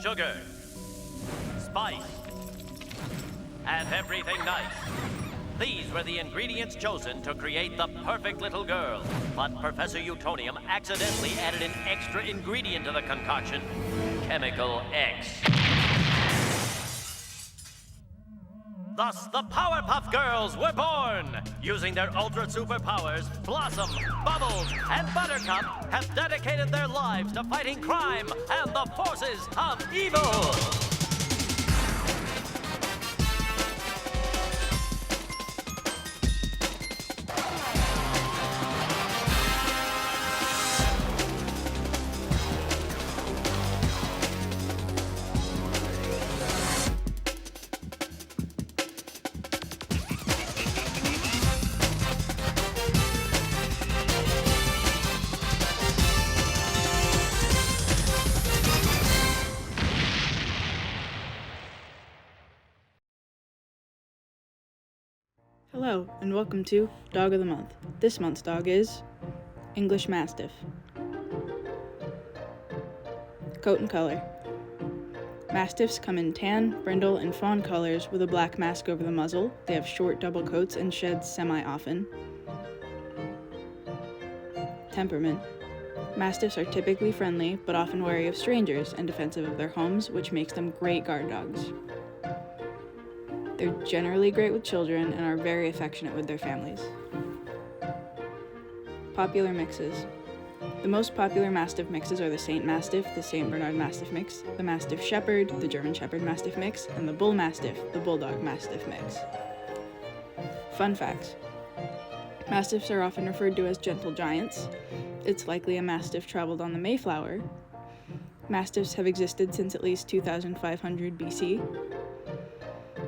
sugar, spice, and everything nice. These were the ingredients chosen to create the perfect little girl. But Professor Utonium accidentally added an extra ingredient to the concoction, Chemical X. Thus, the Powerpuff Girls were born! Using their ultra superpowers, Blossom, Bubbles, and Buttercup have dedicated their lives to fighting crime and the forces of evil! Hello, and welcome to Dog of the Month. This month's dog is English Mastiff. Coat and color. Mastiffs come in tan, brindle, and fawn colors with a black mask over the muzzle. They have short double coats and shed semi-often. Temperament. Mastiffs are typically friendly, but often wary of strangers and defensive of their homes, which makes them great guard dogs. They're generally great with children and are very affectionate with their families. Popular mixes. The most popular Mastiff mixes are the Saint Mastiff, the Saint Bernard Mastiff mix, the Mastiff Shepherd, the German Shepherd Mastiff mix, and the Bull Mastiff, the Bulldog Mastiff mix. Fun facts. Mastiffs are often referred to as gentle giants. It's likely a Mastiff traveled on the Mayflower. Mastiffs have existed since at least 2500 BC.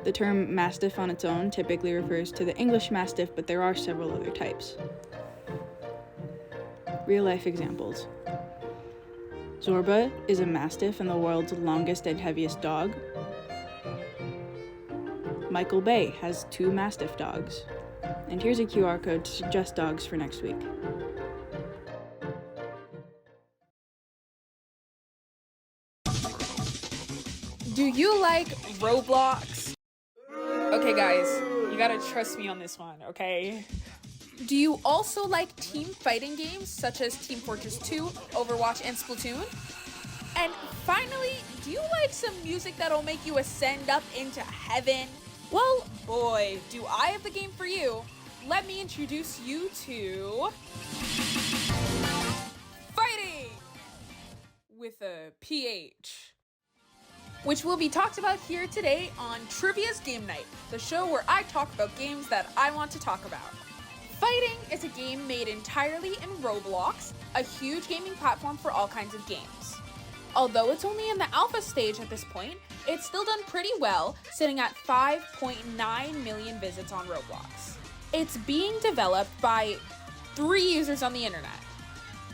The term Mastiff on its own typically refers to the English Mastiff, but there are several other types. Real-life examples. Zorba is a Mastiff and the world's longest and heaviest dog. Michael Bay has 2 Mastiff dogs. And here's a QR code to suggest dogs for next week. Do you like Roblox? Okay guys, you gotta trust me on this one, okay? Do you also like team fighting games such as Team Fortress 2, Overwatch, and Splatoon? And finally, do you like some music that'll make you ascend up into heaven? Well, boy, do I have the game for you. Let me introduce you to Fighting with a PH, which will be talked about here today on Trivia's Game Night, the show where I talk about games that I want to talk about. Fighting is a game made entirely in Roblox, a huge gaming platform for all kinds of games. Although it's only in the alpha stage at this point, it's still done pretty well, sitting at 5.9 million visits on Roblox. It's being developed by 3 users on the internet.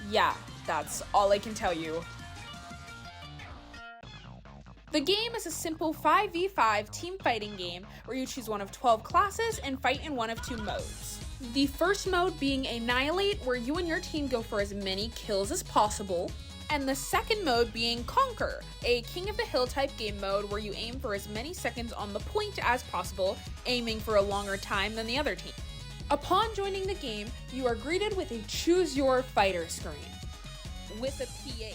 Yeah, that's all I can tell you. The game is a simple 5v5 team fighting game where you choose one of 12 classes and fight in one of 2 modes. The first mode being Annihilate, where you and your team go for as many kills as possible, and the second mode being Conquer, a King of the Hill type game mode where you aim for as many seconds on the point as possible, aiming for a longer time than the other team. Upon joining the game, you are greeted with a Choose Your Fighter screen with a PH.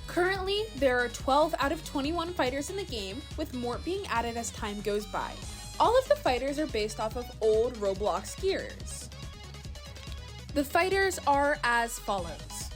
Currently, there are 12 out of 21 fighters in the game, with more being added as time goes by. All of the fighters are based off of old Roblox gears. The fighters are as follows.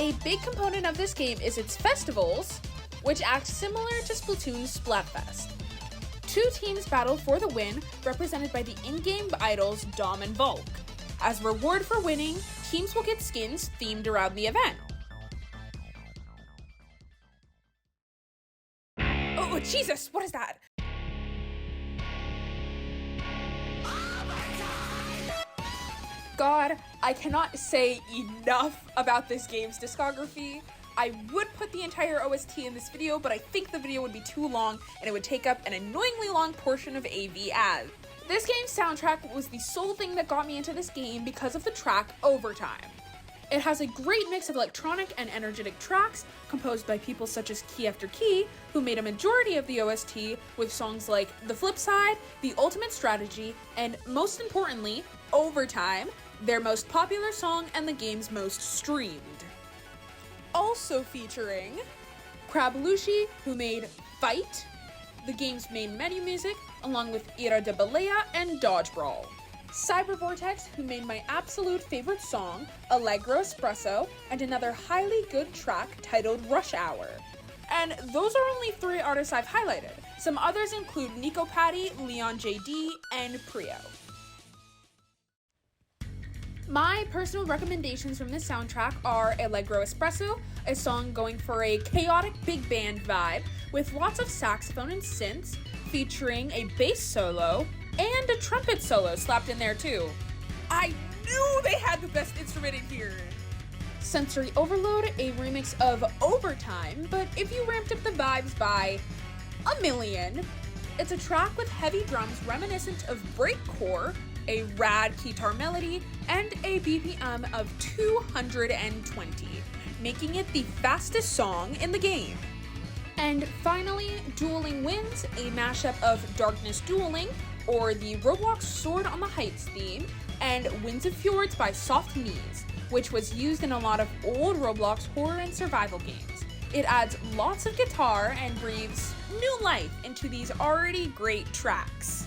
A big component of this game is its festivals, which act similar to Splatoon's Splatfest. 2 teams battle for the win, represented by the in-game idols Dom and Volk. As reward for winning, teams will get skins themed around the event. Oh, Jesus, what is that? God, I cannot say enough about this game's discography. I would put the entire OST in this video, but I think the video would be too long and it would take up an annoyingly long portion of AV ads. This game's soundtrack was the sole thing that got me into this game because of the track Overtime. It has a great mix of electronic and energetic tracks composed by people such as Key After Key, who made a majority of the OST with songs like The Flip Side, The Ultimate Strategy, and most importantly, Overtime, their most popular song and the game's most streamed. Also featuring Crablushi, who made Fight, the game's main menu music, along with Ira de Balea and Dodge Brawl. Cyber Vortex, who made my absolute favorite song, Allegro Espresso, and another highly good track titled Rush Hour. And those are only 3 artists I've highlighted. Some others include Nico Patti, Leon JD, and Prio. My personal recommendations from this soundtrack are Allegro Espresso, a song going for a chaotic big band vibe with lots of saxophone and synths, featuring a bass solo and a trumpet solo slapped in there too. I knew they had the best instrument in here! Sensory Overload, a remix of Overtime, but if you ramped up the vibes by a million. It's a track with heavy drums reminiscent of breakcore, a rad guitar melody, and a BPM of 220, making it the fastest song in the game. And finally, Dueling Winds, a mashup of Darkness Dueling, or the Roblox Sword on the Heights theme, and Winds of Fjords by Soft Knees, which was used in a lot of old Roblox horror and survival games. It adds lots of guitar and breathes new life into these already great tracks.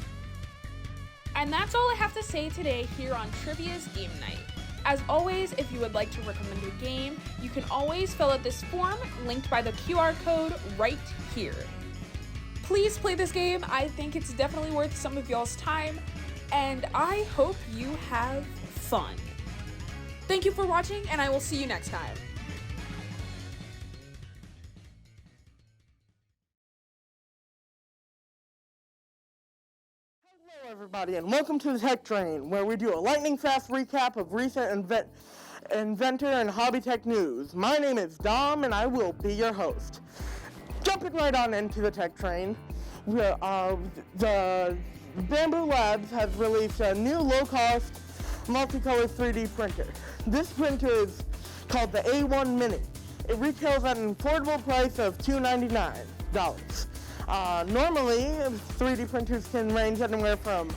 And that's all I have to say today here on Trivia's Game Night. As always, if you would like to recommend a game, you can always fill out this form linked by the QR code right here. Please play this game. I think it's definitely worth some of y'all's time, and I hope you have fun. Thank you for watching, and I will see you next time. Hello everybody, and welcome to the Tech Train, where we do a lightning-fast recap of recent inventor and hobby tech news. My name is Dom, and I will be your host. Jumping right on into the Tech Train, the Bamboo Labs has released a new low-cost, multicolor 3D printer. This printer is called the A1 Mini. It retails at an affordable price of $299. Normally, 3D printers can range anywhere from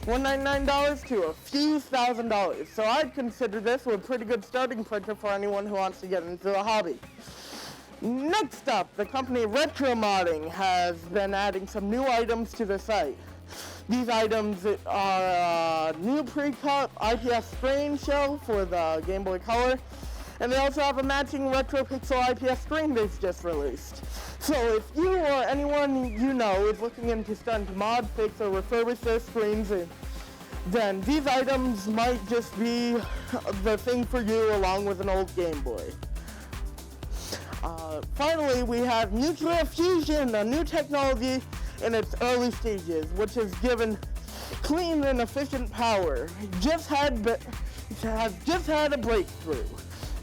$199 to a few $1,000s, so I'd consider this a pretty good starting printer for anyone who wants to get into the hobby. Next up, the company Retro Modding has been adding some new items to the site. These items are a new pre-cut IPS screen shell for the Game Boy Color, and they also have a matching Retro Pixel IPS screen they've just released. So if you or anyone you know is looking into starting to mod, fix, or refurbish their screens, then these items might just be the thing for you along with an old Game Boy. Finally, we have nuclear fusion, a new technology in its early stages, which has given clean and efficient power. Has just had a breakthrough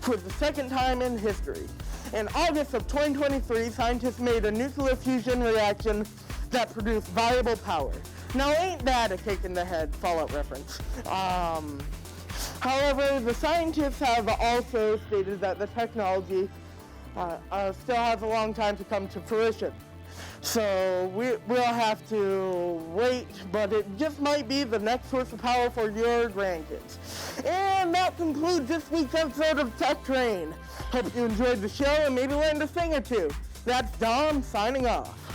for the second time in history. In August of 2023, scientists made a nuclear fusion reaction that produced viable power. Now, ain't that a kick in the head Fallout reference? However, the scientists have also stated that the technology still has a long time to come to fruition. So we'll have to wait, but it just might be the next source of power for your grandkids. And that concludes this week's episode of Tech Train. Hope you enjoyed the show and maybe learned a thing or two. That's Dom signing off.